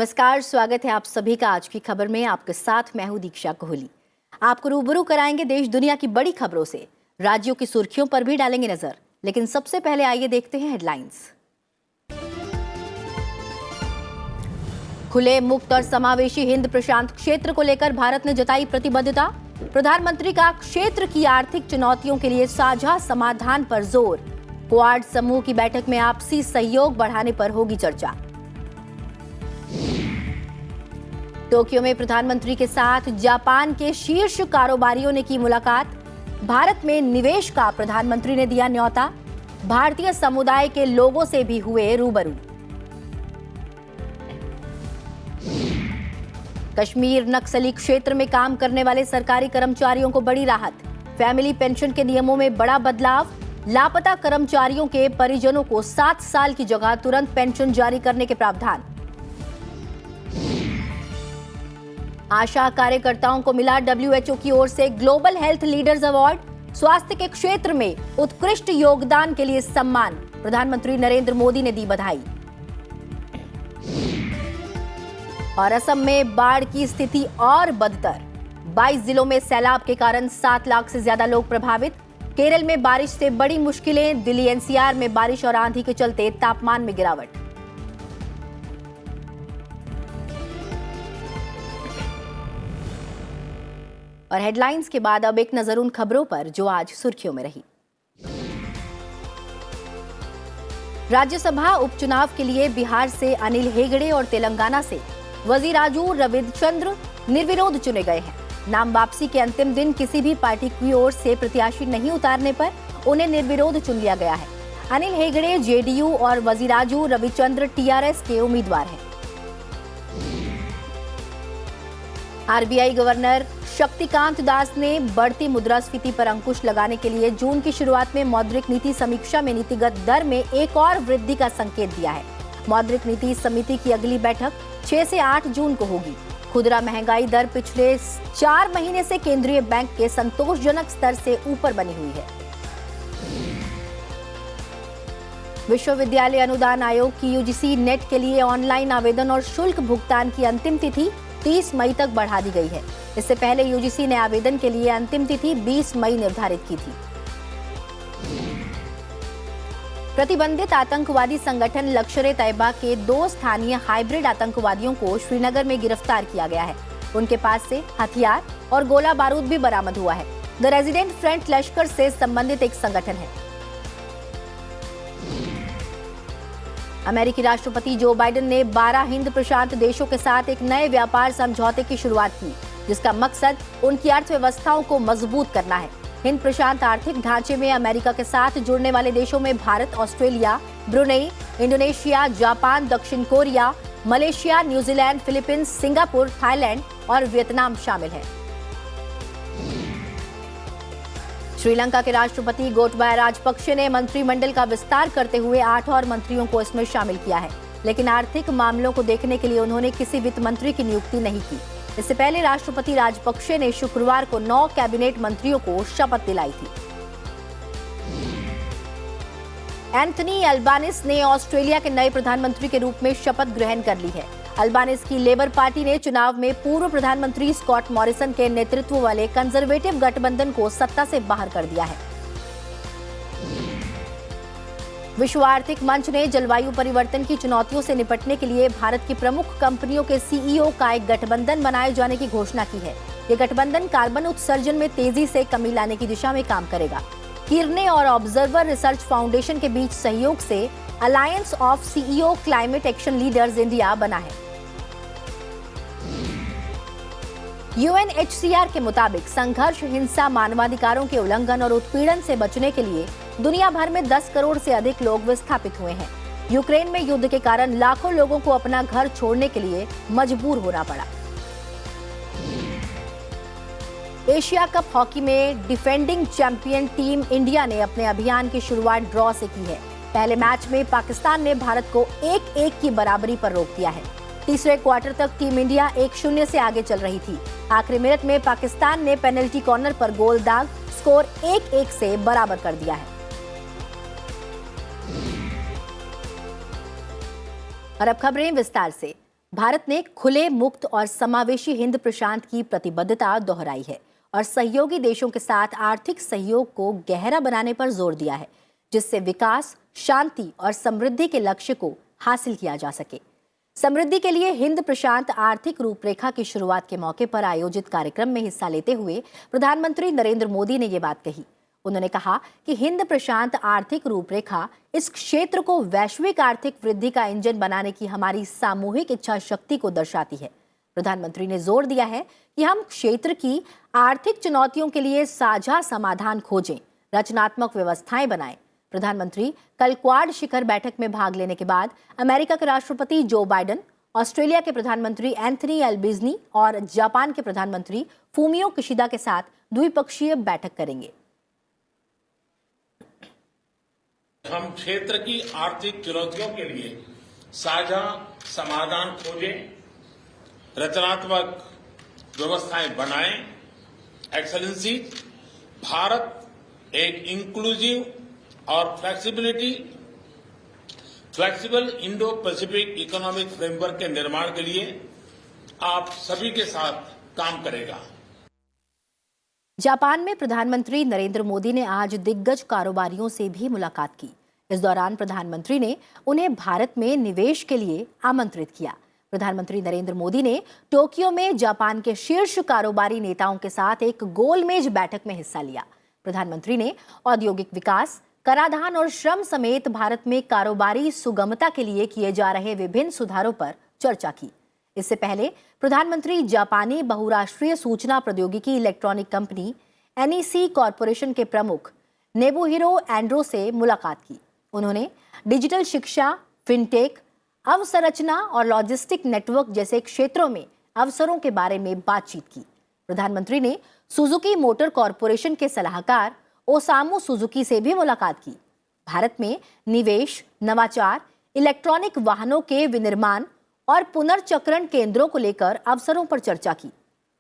नमस्कार, स्वागत है आप सभी का आज की खबर में। आपके साथ मैं हूं दीक्षा कोहली। आपको रूबरू कराएंगे देश दुनिया की बड़ी खबरों से। राज्यों की सुर्खियों पर भी डालेंगे नजर, लेकिन सबसे पहले आइए देखते हैं हेडलाइंस। खुले, मुक्त और समावेशी हिंद प्रशांत क्षेत्र को लेकर भारत ने जताई प्रतिबद्धता। प्रधानमंत्री का क्षेत्र की आर्थिक चुनौतियों के लिए साझा समाधान पर जोर। क्वाड समूह की बैठक में आपसी सहयोग बढ़ाने पर होगी चर्चा। टोक्यो में प्रधानमंत्री के साथ जापान के शीर्ष कारोबारियों ने की मुलाकात। भारत में निवेश का प्रधानमंत्री ने दिया न्योता। भारतीय समुदाय के लोगों से भी हुए रूबरू। कश्मीर नक्सली क्षेत्र में काम करने वाले सरकारी कर्मचारियों को बड़ी राहत। फैमिली पेंशन के नियमों में बड़ा बदलाव। लापता कर्मचारियों के परिजनों को 7 साल की जगह तुरंत पेंशन जारी करने के प्रावधान। आशा कार्यकर्ताओं को मिला WHO की ओर से ग्लोबल हेल्थ लीडर्स अवार्ड। स्वास्थ्य के क्षेत्र में उत्कृष्ट योगदान के लिए सम्मान। प्रधानमंत्री नरेंद्र मोदी ने दी बधाई। और असम में बाढ़ की स्थिति और बदतर। 22 जिलों में सैलाब के कारण 7 लाख से ज्यादा लोग प्रभावित। केरल में बारिश से बड़ी मुश्किलें। दिल्ली NCR में बारिश और आंधी के चलते तापमान में गिरावट। और हेडलाइंस के बाद अब एक नजर उन खबरों पर जो आज सुर्खियों में रही। राज्यसभा उपचुनाव के लिए बिहार से अनिल हेगड़े और तेलंगाना से वजीराजू रविचंद्र निर्विरोध चुने गए हैं। नाम वापसी के अंतिम दिन किसी भी पार्टी की ओर से प्रत्याशी नहीं उतारने पर उन्हें निर्विरोध चुन लिया गया है। अनिल हेगड़े JDU और वजीराजू रविचंद्र TRS के उम्मीदवार हैं। RBI गवर्नर शक्तिकांत दास ने बढ़ती मुद्रास्फीति पर अंकुश लगाने के लिए जून की शुरुआत में मौद्रिक नीति समीक्षा में नीतिगत दर में एक और वृद्धि का संकेत दिया है। मौद्रिक नीति समिति की अगली बैठक 6 से 8 जून को होगी। खुदरा महंगाई दर पिछले 4 महीने से केंद्रीय बैंक के संतोषजनक स्तर से ऊपर बनी हुई है। विश्वविद्यालय अनुदान आयोग की UGC नेट के लिए ऑनलाइन आवेदन और शुल्क भुगतान की अंतिम तिथि 30 मई तक बढ़ा दी गई है। इससे पहले UGC ने आवेदन के लिए अंतिम तिथि 20 मई निर्धारित की थी। प्रतिबंधित आतंकवादी संगठन लश्कर-ए-तैयबा के 2 स्थानीय हाइब्रिड आतंकवादियों को श्रीनगर में गिरफ्तार किया गया है। उनके पास से हथियार और गोला बारूद भी बरामद हुआ है। द रेजिडेंट फ्रंट लश्कर से संबंधित एक संगठन है। अमेरिकी राष्ट्रपति जो बाइडेन ने 12 हिंद प्रशांत देशों के साथ एक नए व्यापार समझौते की शुरुआत की, जिसका मकसद उनकी अर्थव्यवस्थाओं को मजबूत करना है। हिंद प्रशांत आर्थिक ढांचे में अमेरिका के साथ जुड़ने वाले देशों में Bharat, Australia, Brunei, Indonesia, Japan, दक्षिण Korea, Malaysia, New Zealand, Philippines, Singapore, Thailand और वियतनाम शामिल हैं। श्रीलंका के राष्ट्रपति गोटबाया राजपक्षे ने मंत्रिमंडल का विस्तार करते हुए 8 और मंत्रियों को इसमें शामिल किया है, लेकिन आर्थिक मामलों को देखने के लिए उन्होंने किसी वित्त मंत्री की नियुक्ति नहीं की। इससे पहले राष्ट्रपति राजपक्षे ने शुक्रवार को 9 कैबिनेट मंत्रियों को शपथ दिलाई थी। एंथनी अल्बानिस ने ऑस्ट्रेलिया के नए प्रधानमंत्री के रूप में शपथ ग्रहण कर ली है। अल्बानिस की लेबर पार्टी ने चुनाव में पूर्व प्रधानमंत्री स्कॉट मॉरिसन के नेतृत्व वाले कंजर्वेटिव गठबंधन को सत्ता से बाहर कर दिया है। विश्व आर्थिक मंच ने जलवायु परिवर्तन की चुनौतियों से निपटने के लिए भारत की प्रमुख कंपनियों के CEO का एक गठबंधन बनाए जाने की घोषणा की है। ये गठबंधन कार्बन उत्सर्जन में तेजी से कमी लाने की दिशा में काम करेगा। किरने और ऑब्जर्वर रिसर्च फाउंडेशन के बीच सहयोग से alliance of CEO climate action leaders India बना है। UNHCR के मुताबिक संघर्ष, हिंसा, मानवाधिकारों के उल्लंघन और उत्पीड़न से बचने के लिए दुनिया भर में 10 करोड़ से अधिक लोग विस्थापित हुए हैं। यूक्रेन में युद्ध के कारण लाखों लोगों को अपना घर छोड़ने के लिए मजबूर होना पड़ा। एशिया कप हॉकी में डिफेंडिंग चैंपियन टीम इंडिया ने अपने अभियान की शुरुआत ड्रॉ से की है। पहले मैच में पाकिस्तान ने भारत को 1-1 की बराबरी पर रोक दिया है। तीसरे क्वार्टर तक टीम इंडिया 1-0 से आगे चल रही थी। आखिरी मिनट में पाकिस्तान ने पेनल्टी कॉर्नर पर गोल दाग स्कोर 1-1 से बराबर कर दिया है। और अब खबरें विस्तार से। भारत ने खुले, मुक्त और समावेशी हिंद प्रशांत की प्रतिबद्धता दोहराई है और सहयोगी देशों के साथ आर्थिक सहयोग को गहरा बनाने पर जोर दिया है, जिससे विकास, शांति और समृद्धि के लक्ष्य को हासिल किया जा सके। समृद्धि के लिए हिंद प्रशांत आर्थिक रूपरेखा की शुरुआत के मौके पर आयोजित कार्यक्रम में हिस्सा लेते हुए प्रधानमंत्री नरेंद्र मोदी ने ये बात कही। उन्होंने कहा कि हिंद प्रशांत आर्थिक रूपरेखा इस क्षेत्र को वैश्विक आर्थिक वृद्धि का इंजन बनाने की हमारी सामूहिक इच्छा शक्ति को दर्शाती है। प्रधानमंत्री ने जोर दिया है कि हम क्षेत्र की आर्थिक चुनौतियों के लिए साझा समाधान खोजें, रचनात्मक व्यवस्थाएं बनाएं। प्रधानमंत्री कल क्वाड शिखर बैठक में भाग लेने के बाद अमेरिका के राष्ट्रपति जो बाइडेन, ऑस्ट्रेलिया के प्रधानमंत्री एंथनी एल्बेनीज़ और जापान के प्रधानमंत्री फूमियो किशिदा के साथ द्विपक्षीय बैठक करेंगे। हम क्षेत्र की आर्थिक चुनौतियों के लिए साझा समाधान खोजें, रचनात्मक व्यवस्थाएं बनाएं। एक्सेलेंसी, भारत एक इंक्लूसिव और flexible Indo Pacific economic framework के निर्माण के लिए आप सभी के साथ काम करेगा। जापान में प्रधानमंत्री नरेंद्र मोदी ने आज दिग्गज कारोबारियों से भी मुलाकात की। इस दौरान प्रधानमंत्री ने उन्हें भारत में निवेश के लिए आमंत्रित किया। प्रधानमंत्री नरेंद्र मोदी ने टोक्यो में जापान के शीर्ष कारोबारी नेताओं के साथ एक गोलमेज बैठक में हिस्सा लिया। प्रधानमंत्री ने औद्योगिक विकास, कराधान और श्रम समेत भारत में कारोबारी सुगमता के लिए किए जा रहे विभिन्न सुधारों पर चर्चा की। इससे पहले प्रधानमंत्री जापानी बहुराष्ट्रीय सूचना प्रौद्योगिकी इलेक्ट्रॉनिक कंपनी NEC कॉरपोरेशन के प्रमुख नेबुहिरो एंड्रो से मुलाकात की। उन्होंने डिजिटल शिक्षा, फिनटेक, अवसंरचना और लॉजिस्टिक नेटवर्क जैसे क्षेत्रों में अवसरों के बारे में बातचीत की। प्रधानमंत्री ने सुजुकी मोटर कॉरपोरेशन के सलाहकार ओसामू सुजुकी से भी मुलाकात की। भारत में निवेश, नवाचार, इलेक्ट्रॉनिक वाहनों के विनिर्माण और पुनर्चक्रण केंद्रों को लेकर अवसरों पर चर्चा की।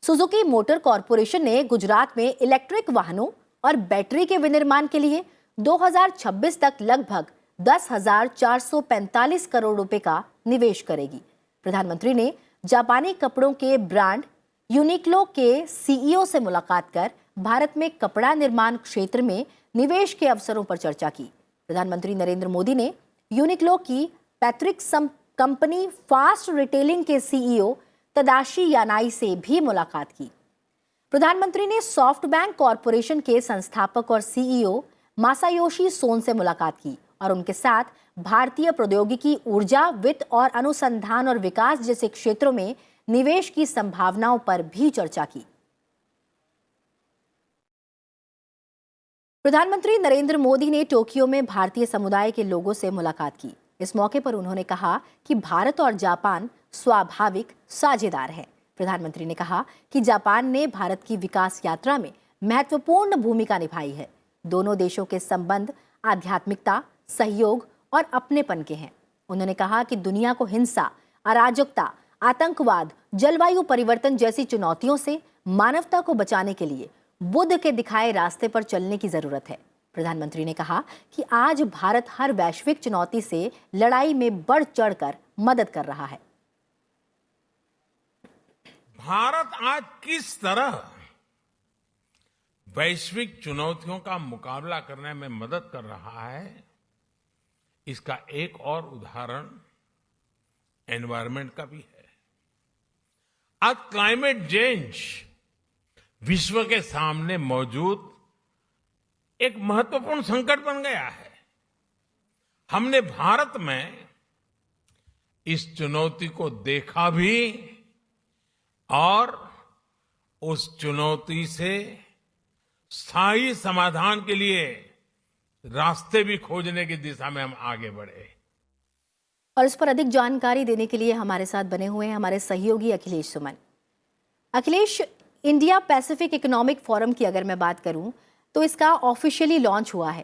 सुजुकी मोटर कॉरपोरेशन ने गुजरात में इलेक्ट्रिक वाहनों और बैटरी के विनिर्माण के लिए 2026 तक लगभग 10,445 करोड़ रुपए का निवेश करेगी। प्रधानमंत्री ने जापानी कपड़ों के ब्रांड यूनिक्लो के CEO से मुलाकात कर भारत में कपड़ा निर्माण क्षेत्र में निवेश के अवसरों पर चर्चा की। प्रधानमंत्री नरेंद्र मोदी ने यूनिक्लो की पैतृक कंपनी फास्ट रिटेलिंग के CEO तदाशी यानाई से भी मुलाकात की। प्रधानमंत्री ने सॉफ्टबैंक कॉरपोरेशन के संस्थापक और CEO मासायोशी सोन से मुलाकात की और उनके साथ भारतीय प्रौद्योगिकी, ऊर्जा, वित्त और अनुसंधान और विकास जैसे क्षेत्रों में निवेश की संभावनाओं पर भी चर्चा की। प्रधानमंत्री नरेंद्र मोदी ने टोक्यो में भारतीय समुदाय के लोगों से मुलाकात की। इस मौके पर उन्होंने कहा कि भारत और जापान स्वाभाविक साझेदार हैं। प्रधानमंत्री ने कहा कि जापान ने भारत की विकास यात्रा में महत्वपूर्ण भूमिका निभाई है। दोनों देशों के संबंध आध्यात्मिकता, सहयोग और अपनेपन के हैं। उन्होंने कहा कि दुनिया को हिंसा, अराजकता, आतंकवाद, जलवायु परिवर्तन जैसी चुनौतियों से मानवता को बचाने के लिए बुद्ध के दिखाए रास्ते पर चलने की जरूरत है। प्रधानमंत्री ने कहा कि आज भारत हर वैश्विक चुनौती से लड़ाई में बढ़ चढ़कर मदद कर रहा है। भारत आज किस तरह वैश्विक चुनौतियों का मुकाबला करने में मदद कर रहा है, इसका एक और उदाहरण एनवायरनमेंट का भी है। आज क्लाइमेट चेंज विश्व के सामने मौजूद एक महत्वपूर्ण संकट बन गया है। हमने भारत में इस चुनौती को देखा भी और उस चुनौती से स्थायी समाधान के लिए रास्ते भी खोजने की दिशा में हम आगे बढ़े। और इस पर अधिक जानकारी देने के लिए हमारे साथ बने हुए हैं हमारे सहयोगी Akhilesh Suman. Akhilesh, India Pacific Economic Forum की अगर मैं बात करूं तो इसका ऑफिशियली लॉन्च हुआ है।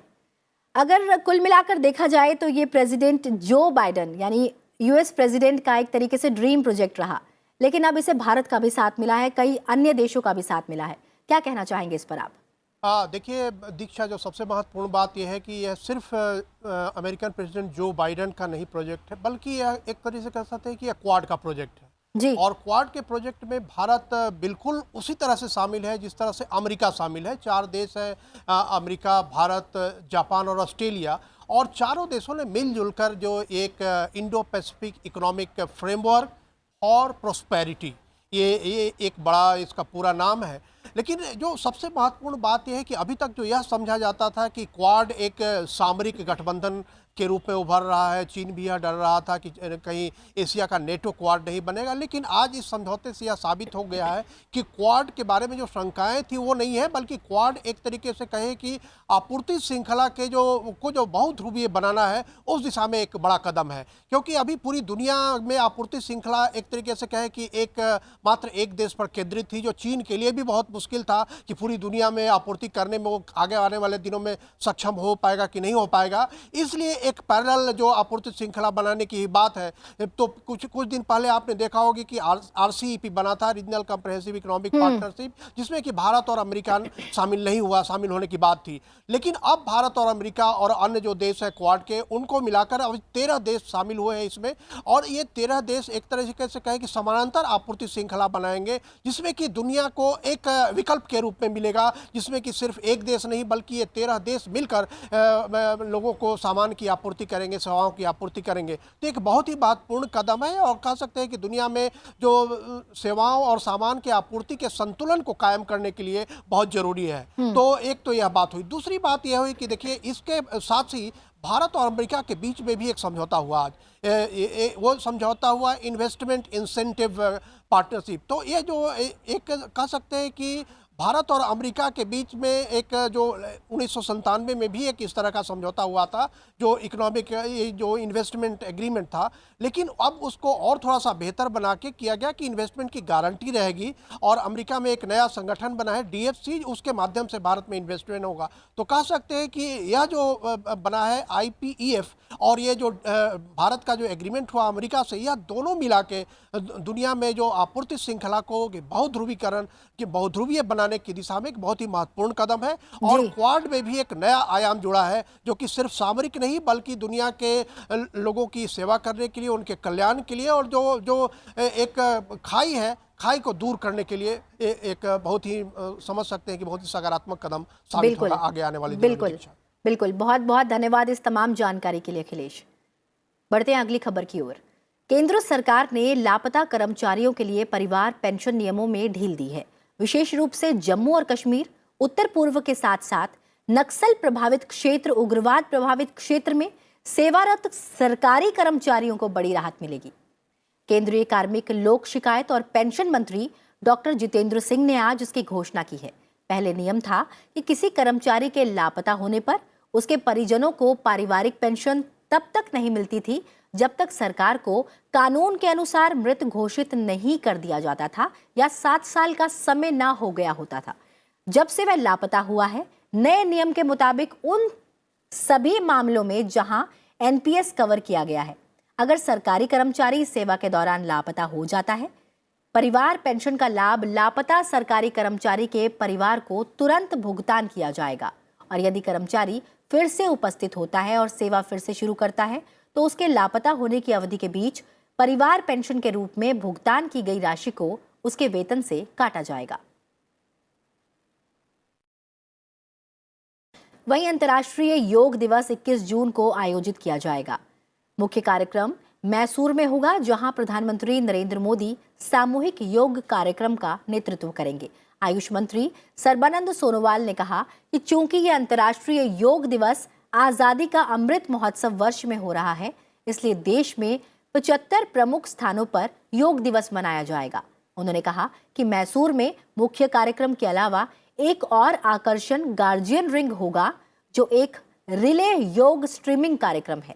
अगर कुल मिलाकर देखा जाए तो ये प्रेसिडेंट जो बाइडेन यानी US प्रेसिडेंट का एक तरीके से ड्रीम प्रोजेक्ट रहा, लेकिन अब इसे भारत का भी साथ मिला है, कई अन्य देशों का भी साथ मिला है। क्या कहना चाहेंगे इस पर आप? देखिए दीक्षा, जो सबसे महत्वपूर्ण बात यह है कि यह सिर्फ अमेरिकन प्रेसिडेंट जो बाइडेन का नहीं प्रोजेक्ट है, बल्कि यह एक तरीके से कह सकते हैं कि यह क्वाड का प्रोजेक्ट है। जी। और क्वाड के प्रोजेक्ट में भारत बिल्कुल उसी तरह से शामिल है जिस तरह से अमेरिका शामिल है। 4 देश है, अमेरिका, भारत, जापान और ऑस्ट्रेलिया, और चारों देशों ने मिलजुल कर जो एक इंडो पैसिफिक इकोनॉमिक फ्रेमवर्क और प्रोस्पेरिटी, ये एक बड़ा इसका पूरा नाम है। लेकिन जो सबसे महत्वपूर्ण बात यह है कि अभी तक जो यह समझा जाता था कि क्वाड एक सामरिक गठबंधन के रूप में उभर रहा है, चीन भी यह डर रहा था कि कहीं एशिया का नेटो क्वाड नहीं बनेगा, लेकिन आज इस समझौते से यह साबित हो गया है कि क्वाड के बारे में जो शंकाएं थी वो नहीं है, बल्कि क्वाड एक तरीके से कहें कि आपूर्ति श्रृंखला के जो बहुध्रुवीय बनाना है उस दिशा में एक बड़ा कदम है। क्योंकि अभी पूरी दुनिया में आपूर्ति श्रृंखला एक तरीके से कहें कि मात्र एक देश पर केंद्रित थी, जो चीन के लिए भी बहुत मुश्किल था कि पूरी दुनिया में आपूर्ति करने में वो आगे आने वाले दिनों में सक्षम हो पाएगा कि नहीं हो पाएगा। इसलिए एक पैरेलल जो आपूर्ति श्रृंखला बनाने की ही बात है। तो कुछ दिन पहले आपने देखा होगी कि RCEP बना था, रीजनल कॉम्प्रिहेंसिव इकोनॉमिक पार्टनरशिप, जिसमें कि भारत और अमेरिका शामिल नहीं हुआ, शामिल होने की बात थी। लेकिन अब भारत और अमेरिका और अन्य जो देश है क्वाड के, उनको मिलाकर अब 13 देश शामिल हुए हैं इसमें, और ये 13 देश एक तरह से कहें कि समानांतर आपूर्ति श्रृंखला बनाएंगे, जिसमें कि दुनिया को एक विकल्प के रूप में मिलेगा, जिसमें कि सिर्फ एक देश नहीं बल्कि ये 13 देश मिलकर लोगों को सामान की आपूर्ति करेंगे, सेवाओं की आपूर्ति करेंगे। तो एक बहुत ही महत्वपूर्ण कदम है, और कह सकते हैं कि दुनिया में जो सेवाओं और सामान के आपूर्ति के संतुलन को कायम करने के लिए बहुत जरूरी है। तो एक तो यह बात हुई। दूसरी बात यह हुई कि देखिए, इसके साथ ही भारत और अमेरिका के बीच में भी एक समझौता हुआ आज। वो समझौता हुआ इन्वेस्टमेंट इंसेंटिव पार्टनरशिप। तो ये जो एक कह सकते हैं कि भारत और अमेरिका के बीच में एक जो 1997 में भी एक इस तरह का समझौता हुआ था, जो इकोनॉमिक जो इन्वेस्टमेंट एग्रीमेंट था, लेकिन अब उसको और थोड़ा सा बेहतर बना के किया गया कि इन्वेस्टमेंट की गारंटी रहेगी, और अमेरिका में एक नया संगठन बना है DFC, उसके माध्यम से भारत में इन्वेस्टमेंट होगा। तो कह सकते हैं कि यह जो बना है IPEF, और ये जो भारत का जो एग्रीमेंट हुआ अमेरिका से, यह दोनों मिला के दुनिया में जो आपूर्ति श्रृंखला को बहुध्रुवीकरण की बहुध्रुवीय बनाने की दिशा में एक बहुत ही महत्वपूर्ण कदम है। और क्वाड में भी एक नया आयाम जुड़ा है, जो कि सिर्फ सामरिक नहीं बल्कि दुनिया के लोगों की सेवा करने के लिए, उनके कल्याण के लिए, और जो एक खाई है, खाई को दूर करने के लिए एक बहुत ही समझ सकते हैं कि बहुत ही सकारात्मक कदम साबित होगा आगे आने वाले दिनों में। बिल्कुल, बहुत बहुत धन्यवाद इस तमाम जानकारी के लिए अखिलेश। बढ़ते हैं अगली खबर की ओर। केंद्र सरकार ने लापता कर्मचारियों के लिए परिवार पेंशन नियमों में ढील दी है। विशेष रूप से जम्मू और कश्मीर, उत्तर पूर्व के साथ साथ नक्सल प्रभावित क्षेत्र, उग्रवाद प्रभावित क्षेत्र में सेवारत सरकारी कर्मचारियों को बड़ी राहत मिलेगी। केंद्रीय कार्मिक, लोक शिकायत और पेंशन मंत्री डॉक्टर जितेंद्र सिंह ने आज इसकी घोषणा की है। पहले नियम था कि किसी कर्मचारी के लापता होने पर उसके परिजनों को पारिवारिक पेंशन तब तक नहीं मिलती थी जब तक सरकार को कानून के अनुसार मृत घोषित नहीं कर दिया जाता था या 7 साल का समय ना हो गया होता था। जब से वह लापता हुआ है, नए नियम के मुताबिक उन सभी मामलों में जहां NPS कवर किया गया है, अगर सरकारी कर्मचारी सेवा के दौरान लापता हो जाता है, परिवार पेंशन का लाभ लापता सरकारी कर्मचारी के परिवार को तुरंत भुगतान किया जाएगा। और यदि कर्मचारी फिर से उपस्थित होता है और सेवा फिर से शुरू करता है, तो उसके लापता होने की अवधि के बीच परिवार पेंशन के रूप में भुगतान की गई राशि को उसके वेतन से काटा जाएगा। वहीं अंतर्राष्ट्रीय योग दिवस 21 जून को आयोजित किया जाएगा। मुख्य कार्यक्रम मैसूर में होगा, जहां प्रधानमंत्री नरेंद्र मोदी सामूहिक योग कार्यक्रम का नेतृत्व करेंगे। आयुष मंत्री सर्बानंद सोनोवाल ने कहा कि चूंकि यह अंतर्राष्ट्रीय योग दिवस आजादी का अमृत महोत्सव वर्ष में हो रहा है, इसलिए देश में 75 प्रमुख स्थानों पर योग दिवस मनाया जाएगा। उन्होंने कहा कि मैसूर में मुख्य कार्यक्रम के अलावा एक और आकर्षण गार्जियन रिंग होगा, जो एक रिले योग स्ट्रीमिंग कार्यक्रम है।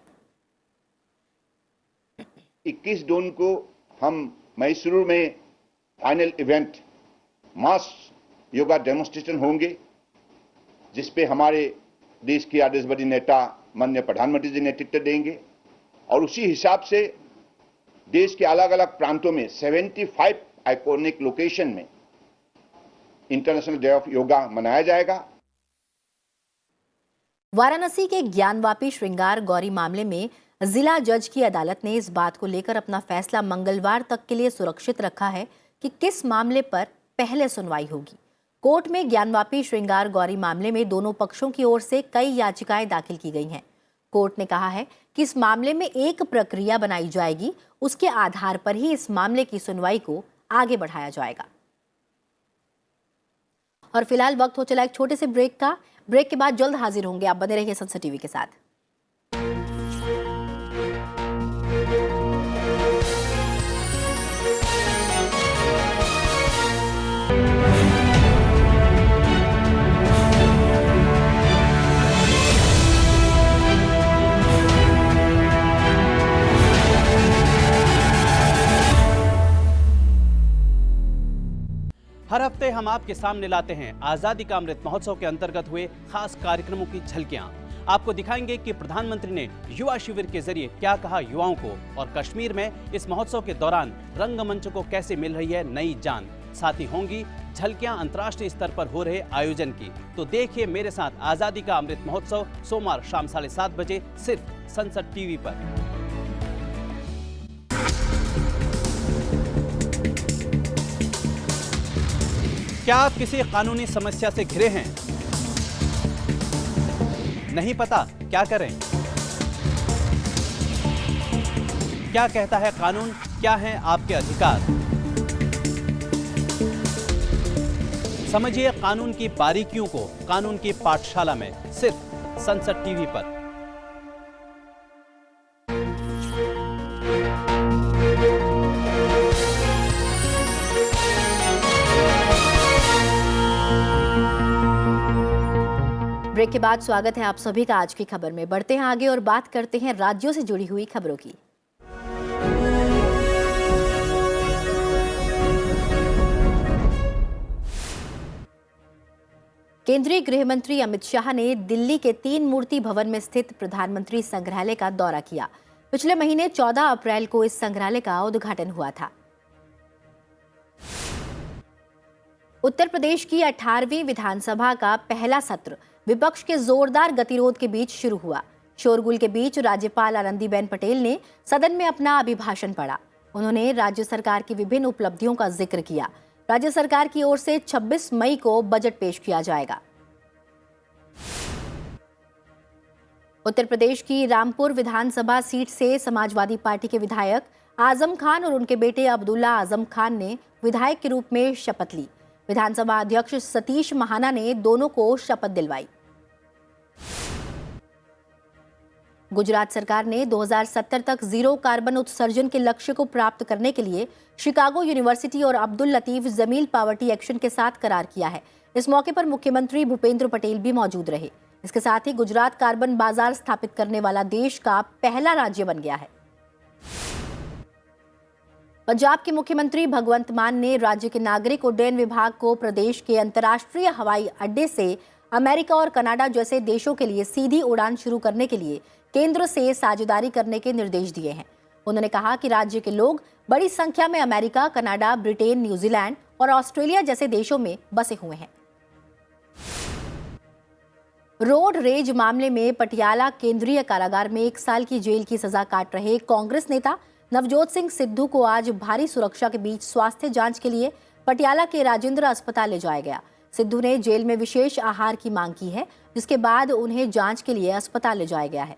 21 जून को हम मैसूर में फाइनल इवेंट मास योगा डेमोन्स्ट्रेशन होंगे, जिसपे हमारे देश के आदर्शवादी नेता माननीय प्रधानमंत्री जी नेतृत्व देंगे, और उसी हिसाब से देश के अलग अलग प्रांतों में 75 आइकॉनिक लोकेशन में इंटरनेशनल डे ऑफ योगा मनाया जाएगा। वाराणसी के ज्ञानवापी श्रृंगार गौरी मामले में जिला जज की अदालत ने इस बात को लेकर अपना फैसला मंगलवार तक के लिए सुरक्षित रखा है कि किस मामले पर पहले सुनवाई होगी। कोर्ट में ज्ञानवापी श्रृंगार गौरी मामले में दोनों पक्षों की ओर से कई याचिकाएं दाखिल की गई हैं। कोर्ट ने कहा है कि इस मामले में एक प्रक्रिया बनाई जाएगी, उसके आधार पर ही इस मामले की सुनवाई को आगे बढ़ाया जाएगा। और फिलहाल वक्त हो चला एक छोटे से ब्रेक का। ब्रेक के बाद जल्द हाजिर होंगे। आप बने रहिए सनसद टीवी के साथ। हर हफ्ते हम आपके सामने लाते हैं आजादी का अमृत महोत्सव के अंतर्गत हुए खास कार्यक्रमों की झलकियां। आपको दिखाएंगे कि प्रधानमंत्री ने युवा शिविर के जरिए क्या कहा युवाओं को, और कश्मीर में इस महोत्सव के दौरान रंगमंच को कैसे मिल रही है नई जान। साथ ही होंगी झलकियां अंतर्राष्ट्रीय स्तर पर हो रहे आयोजन की। तो देखिए मेरे साथ आजादी का अमृत महोत्सव सोमवार शाम 7:30 बजे सिर्फ सनसद टीवी पर। क्या आप किसी कानूनी समस्या से घिरे हैं? नहीं पता क्या करें? क्या कहता है कानून? क्या हैं आपके अधिकार? समझिए कानून की बारीकियों को कानून की पाठशाला में सिर्फ सनसद टीवी पर। ब्रेक के बाद स्वागत है आप सभी का आज की खबर में। बढ़ते हैं आगे और बात करते हैं राज्यों से जुड़ी हुई खबरों की। केंद्रीय गृह मंत्री अमित शाह ने दिल्ली के 3 मूर्ति भवन में स्थित प्रधानमंत्री संग्रहालय का दौरा किया। पिछले महीने 14 अप्रैल को इस संग्रहालय का उद्घाटन हुआ था। उत्तर प्रदेश की 18वीं विधानसभा का पहला सत्र विपक्ष के जोरदार गतिरोध के बीच शुरू हुआ। शोरगुल के बीच राज्यपाल आनंदीबेन पटेल ने सदन में अपना अभिभाषण पढ़ा। उन्होंने राज्य सरकार की विभिन्न उपलब्धियों का जिक्र किया। राज्य सरकार की ओर से 26 मई को बजट पेश किया जाएगा। उत्तर प्रदेश की रामपुर विधानसभा सीट से समाजवादी पार्टी के विधायक आजम खान और उनके बेटे अब्दुल्ला आजम खान ने विधायक के रूप में शपथ ली। विधानसभा अध्यक्ष सतीश महाना ने दोनों को शपथ दिलवाई। गुजरात सरकार ने 2070 तक जीरो कार्बन उत्सर्जन के लक्ष्य को प्राप्त करने के लिए शिकागो यूनिवर्सिटी और अब्दुल लतीफ जमील पावर्टी एक्शन के साथ करार किया है। इस मौके पर मुख्यमंत्री भूपेंद्र पटेल भी मौजूद रहे। इसके साथ ही गुजरात कार्बन बाजार स्थापित करने वाला देश का पहला राज्य बन गया है। पंजाब के मुख्यमंत्री भगवंत मान ने राज्य के नागरिक उड्डयन विभाग को प्रदेश के अंतर्राष्ट्रीय हवाई अड्डे से अमेरिका और कनाडा जैसे देशों के लिए सीधी उड़ान शुरू करने के लिए केंद्र से साझेदारी करने के निर्देश दिए हैं। उन्होंने कहा कि राज्य के लोग बड़ी संख्या में अमेरिका, कनाडा, ब्रिटेन, न्यूजीलैंड और ऑस्ट्रेलिया जैसे देशों में बसे हुए हैं। रोड रेज मामले में पटियाला केंद्रीय कारागार में 1 साल की जेल की सजा काट रहे कांग्रेस नेता नवजोत सिंह सिद्धू को आज भारी सुरक्षा के बीच स्वास्थ्य जांच के लिए पटियाला के राजेंद्र अस्पताल ले जाया गया। सिद्धू ने जेल में विशेष आहार की मांग की है, जिसके बाद उन्हें जांच के लिए अस्पताल ले जाया गया है।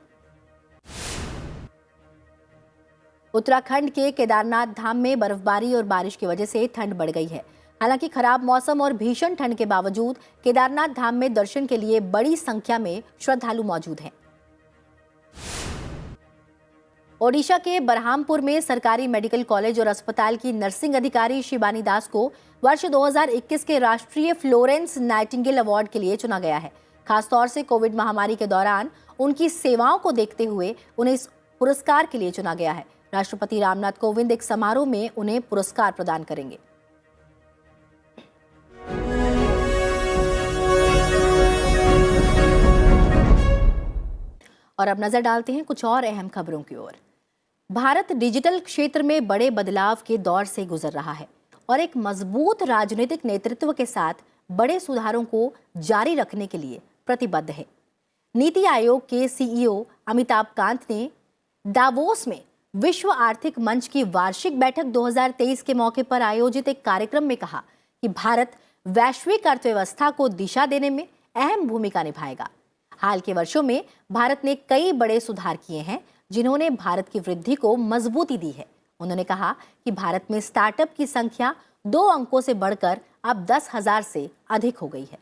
उत्तराखंड के केदारनाथ धाम में बर्फबारी और बारिश की वजह से ठंड बढ़ गई है। हालांकि खराब मौसम और भीषण ठंड के बावजूद केदारनाथ धाम में दर्शन के लिए बड़ी संख्या में श्रद्धालु मौजूद हैं। ओडिशा के बरहामपुर में सरकारी मेडिकल कॉलेज और अस्पताल की नर्सिंग अधिकारी शिबानी दास को वर्ष 2021 के राष्ट्रीय फ्लोरेंस नाइटिंगेल अवार्ड के लिए चुना गया है। खासतौर से कोविड महामारी के दौरान उनकी सेवाओं को देखते हुए उन्हें इस पुरस्कार के लिए चुना गया है। राष्ट्रपति रामनाथ कोविंद एक समारोह में उन्हें पुरस्कार प्रदान करेंगे। और अब नजर डालते हैं कुछ और अहम खबरों की ओर। भारत डिजिटल क्षेत्र में बड़े बदलाव के दौर से गुजर रहा है और एक मजबूत राजनीतिक नेतृत्व के साथ बड़े सुधारों को जारी रखने के लिए प्रतिबद्ध है। नीति आयोग के सीईओ अमिताभ कांत ने दावोस में विश्व आर्थिक मंच की वार्षिक बैठक 2023 के मौके पर आयोजित एक कार्यक्रम में कहा कि भारत वैश्विक अर्थव्यवस्था को दिशा देने में अहम भूमिका निभाएगा। हाल के वर्षों में भारत ने कई बड़े सुधार किए हैं जिन्होंने भारत की वृद्धि को मजबूती दी है। उन्होंने कहा कि भारत में स्टार्टअप की संख्या 2 अंकों से बढ़कर अब 10,000 से अधिक हो गई है।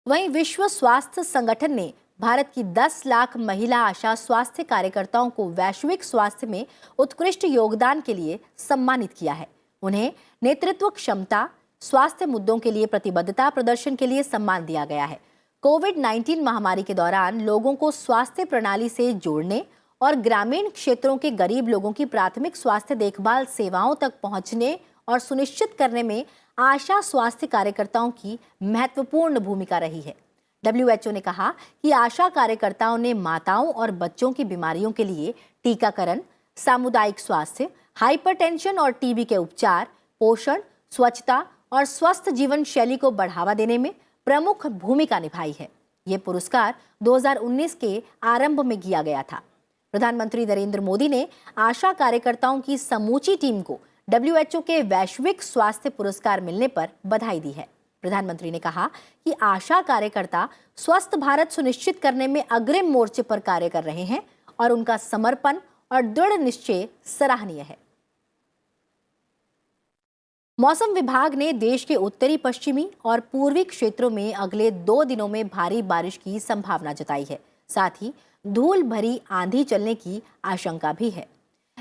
वहीं विश्व स्वास्थ्य संगठन ने भारत की 10 लाख महिला आशा स्वास्थ्य कार्यकर्ताओं को वैश्विक स्वास्थ्य में उत्कृष्ट योगदान के लिए सम्मानित किया है। उन्हें नेतृत्व क्षमता, स्वास्थ्य मुद्दों के लिए प्रतिबद्धता प्रदर्शन के लिए सम्मान दिया गया है। कोविड-19 महामारी के दौरान लोगों को स्वास्थ्य प्रणाली से जोड़ने और ग्रामीण क्षेत्रों के गरीब लोगों की प्राथमिक स्वास्थ्य देखभाल सेवाओं तक पहुंचने और सुनिश्चित करने में आशा स्वास्थ्य कार्यकर्ताओं की महत्वपूर्ण भूमिका रही है। WHO ने कहा कि आशा कार्यकर्ताओं ने माताओं और बच्चों की बीमारियों के लिए टीकाकरण, सामुदायिक स्वास्थ्य, हाइपरटेंशन और टीबी के उपचार, पोषण, स्वच्छता और स्वस्थ जीवन शैली को बढ़ावा देने में प्रमुख भूमिका निभाई है। ये पुरस्कार 2019 के आरंभ में किया गया था। प्रधानमंत्री नरेंद्र मोदी ने आशा कार्यकर्ताओं की समूची टीम को WHO के वैश्विक स्वास्थ्य पुरस्कार मिलने पर बधाई दी है। प्रधानमंत्री ने कहा कि आशा कार्यकर्ता स्वस्थ भारत सुनिश्चित करने में अग्रिम मोर्चे पर कार्य कर रहे हैं और उनका समर्पण और दृढ़ निश्चय सराहनीय है। मौसम विभाग ने देश के उत्तरी पश्चिमी और पूर्वी क्षेत्रों में अगले 2 दिनों में भारी बारिश की संभावना जताई है। साथ ही धूल भरी आंधी चलने की आशंका भी है।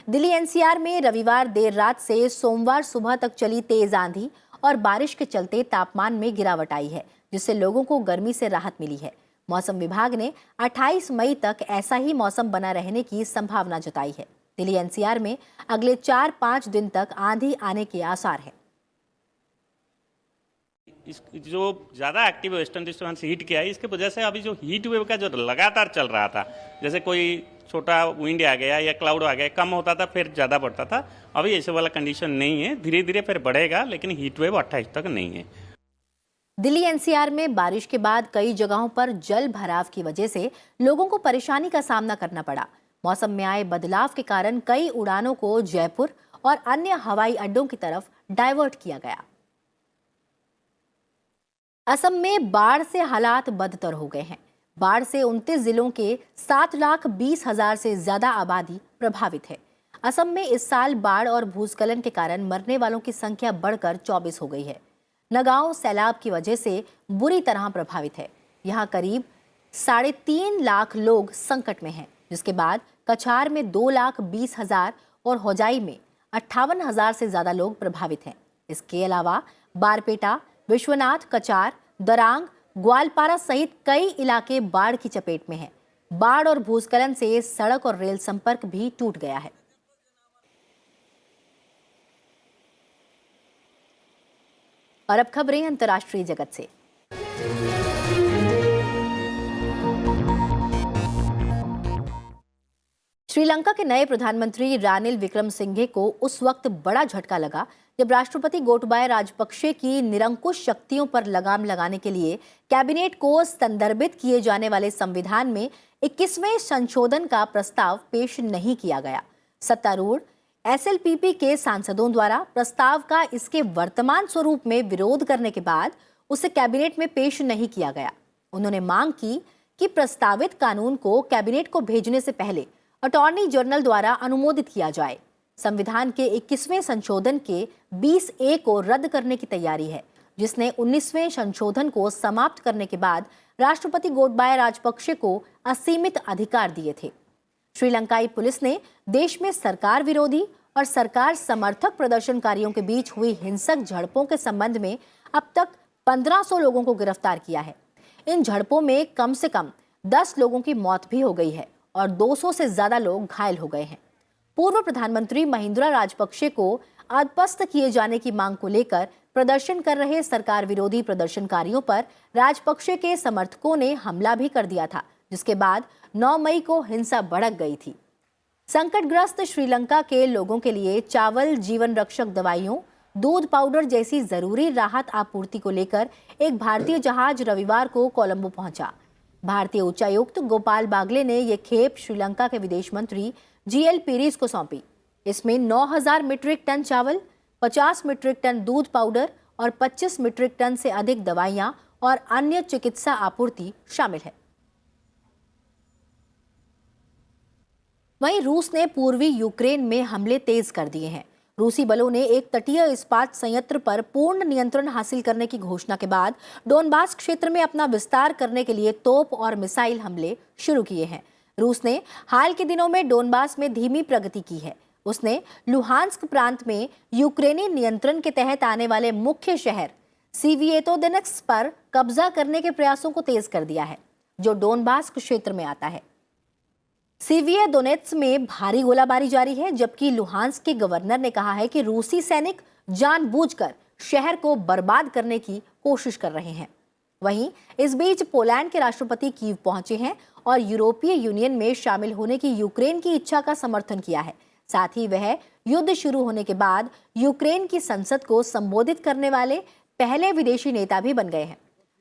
दिल्ली एनसीआर में रविवार देर रात से सोमवार सुबह तक चली तेज आंधी और बारिश के चलते तापमान में गिरावट आई है, जिससे लोगों को गर्मी से राहत मिली है। मौसम विभाग ने 28 मई तक ऐसा ही मौसम बना रहने की संभावना जताई है। दिल्ली एनसीआर में अगले 4-5 दिन तक आंधी आने के आसार हैं। इस जो ज़्यादा एक्टिव वेस्टर्न डिस्टर्बेंस हीट किया है, इसके वजह से अभी जो हीट वेव का जो लगातार चल रहा था, जैसे कोई छोटा विंड आ गया या क्लाउड आ गया, कम होता था फिर ज़्यादा बढ़ता था, अभी ऐसे वाला कंडीशन नहीं है। धीरे धीरे फिर बढ़ेगा, लेकिन हीट वेव 28 तक नहीं है। दिल्ली एनसीआर में बारिश के बाद कई जगहों पर जल भराव की वजह से लोगों को परेशानी का सामना करना पड़ा। मौसम में आए बदलाव के कारण कई उड़ानों को जयपुर और अन्य हवाई अड्डों की तरफ डाइवर्ट किया गया। असम में बाढ़ से हालात बदतर हो गए हैं। बाढ़ से 29 जिलों के 7,20,000 से ज्यादा आबादी प्रभावित है। असम में इस साल बाढ़ और भूस्खलन के कारण मरने वालों की संख्या बढ़कर 24 हो गई है। नगांव सैलाब की वजह से बुरी तरह प्रभावित है। यहाँ करीब 3.5 लाख लोग संकट में हैं, जिसके बाद कछार में 2,20,000 और होजाई में 58,000 से ज्यादा लोग प्रभावित हैं। इसके अलावा बारपेटा, विश्वनाथ, कचार, दरांग, ग्वालपारा सहित कई इलाके बाढ़ की चपेट में हैं। बाढ़ और भूस्खलन से सड़क और रेल संपर्क भी टूट गया है। और अब खबरें अंतर्राष्ट्रीय जगत से। श्रीलंका के नए प्रधानमंत्री रानिल विक्रमसिंघे को उस वक्त बड़ा झटका लगा जब राष्ट्रपति गोटबाया राजपक्षे की निरंकुश शक्तियों पर लगाम लगाने के लिए कैबिनेट को संदर्भित किए जाने वाले संविधान में 21वें संशोधन का प्रस्ताव पेश नहीं किया गया। सत्तारूढ़ एसएलपीपी के सांसदों द्वारा प्रस्ताव का इसके वर्तमान स्वरूप में विरोध करने के बाद उसे कैबिनेट में पेश नहीं किया गया। उन्होंने मांग की कि प्रस्तावित कानून को कैबिनेट को भेजने से पहले अटॉर्नी जनरल द्वारा अनुमोदित किया जाए। संविधान के 21वें संशोधन के 20A को रद्द करने की तैयारी है, जिसने 19वें संशोधन को समाप्त करने के बाद राष्ट्रपति गोटबाया राजपक्षे को असीमित अधिकार दिए थे। श्रीलंकाई पुलिस ने देश में सरकार विरोधी और सरकार समर्थक प्रदर्शनकारियों के बीच हुई हिंसक झड़पों के संबंध में अब तक 1500 लोगों को गिरफ्तार किया है। इन झड़पों में कम से कम 10 लोगों की मौत भी हो गई है और 200 से ज्यादा लोग घायल हो गए हैं। पूर्व प्रधानमंत्री महिंद्रा राजपक्षे को अदपस्त किए जाने की मांग को लेकर प्रदर्शन कर रहे सरकार विरोधी प्रदर्शनकारियों पर राजपक्षे के समर्थकों ने हमला भी कर दिया था, जिसके बाद 9 मई को हिंसा भड़क गई थी। संकटग्रस्त श्रीलंका के लोगों के लिए चावल, जीवन रक्षक दवाइयों, दूध पाउडर जैसी जरूरी राहत आपूर्ति को लेकर एक भारतीय जहाज रविवार को कोलंबो पहुंचा। भारतीय उच्चायुक्त गोपाल बागले ने यह खेप श्रीलंका के विदेश मंत्री जीएल पीरीज को सौंपी। इसमें 9,000 मीट्रिक टन चावल, 50 मीट्रिक टन दूध पाउडर और 25 मीट्रिक टन से अधिक दवाइयां और अन्य चिकित्सा आपूर्ति शामिल है। वहीं रूस ने पूर्वी यूक्रेन में हमले तेज कर दिए हैं। रूसी बलों ने एक तटीय इस्पात संयंत्र पर पूर्ण नियंत्रण हासिल करने की घोषणा के बाद डोनबास क्षेत्र में अपना विस्तार करने के लिए तोप और मिसाइल हमले शुरू किए हैं। रूस ने हाल के दिनों में डोनबास में धीमी प्रगति की है। उसने लुहांस्क प्रांत में यूक्रेनी नियंत्रण के तहत आने वाले मुख्य शहर सीविएतोदेनेस्क पर कब्जा करने के प्रयासों को तेज कर दिया है, जो डोनबास क्षेत्र में आता है। सीविएतोदेनेस्क में भारी गोलाबारी जारी है, जबकि लुहांस्क के गवर्नर ने कहा है कि रूसी सैनिक जानबूझकर शहर को बर्बाद करने की कोशिश कर रहे हैं। वहीं इस बीच पोलैंड के राष्ट्रपति कीव पहुंचे हैं और यूरोपीय यूनियन में शामिल होने की यूक्रेन की इच्छा का समर्थन किया है। साथ ही वह युद्ध शुरू होने के बाद यूक्रेन की संसद को संबोधित करने वाले पहले विदेशी नेता भी बन गए हैं।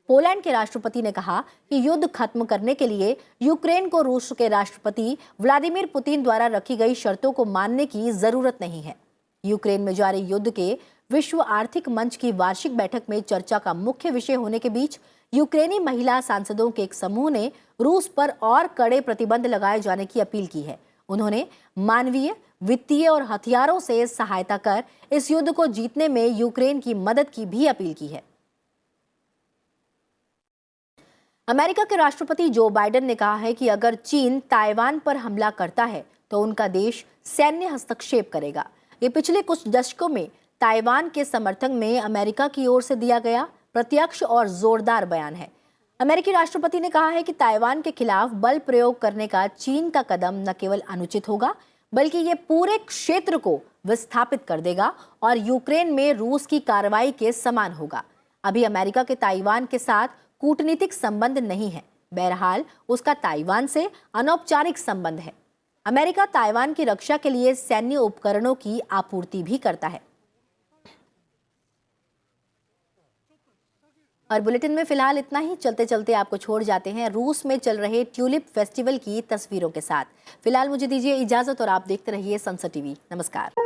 पोलैंड के राष्ट्रपति ने कहा कि युद्ध खत्म करने के लिए यूक्रेन को रूस के राष्ट्रपति व्लादिमीर पुतिन द्वारा रखी गई शर्तों को मानने की जरूरत नहीं है। यूक्रेन में जारी युद्ध के विश्व आर्थिक मंच की वार्षिक बैठक में चर्चा का मुख्य विषय होने के बीच यूक्रेनी महिला सांसदों के एक समूह ने रूस पर और कड़े प्रतिबंध लगाए जाने की अपील की है। उन्होंने मानवीय, वित्तीय और हथियारों से सहायता कर इस युद्ध को जीतने में यूक्रेन की मदद की भी अपील की है। अमेरिका के राष्ट्रपति जो बाइडेन ने कहा है कि अगर चीन ताइवान पर हमला करता है तो उनका देश सैन्य हस्तक्षेप करेगा। ये पिछले कुछ दशकों में ताइवान के समर्थन में अमेरिका की ओर से दिया गया प्रत्यक्ष और जोरदार बयान है। अमेरिकी राष्ट्रपति ने कहा है कि ताइवान के खिलाफ बल प्रयोग करने का चीन का कदम न केवल अनुचित होगा, बल्कि ये पूरे क्षेत्र को विस्थापित कर देगा और यूक्रेन में रूस की कार्रवाई के समान होगा। अभी अमेरिका के ताइवान के साथ कूटनीतिक संबंध नहीं है, बहरहाल उसका ताइवान से अनौपचारिक संबंध है। अमेरिका ताइवान की रक्षा के लिए सैन्य उपकरणों की आपूर्ति भी करता है। और बुलेटिन में फिलहाल इतना ही। चलते चलते आपको छोड़ जाते हैं रूस में चल रहे ट्यूलिप फेस्टिवल की तस्वीरों के साथ। फिलहाल मुझे दीजिए इजाजत और आप देखते रहिए संसद टीवी। नमस्कार।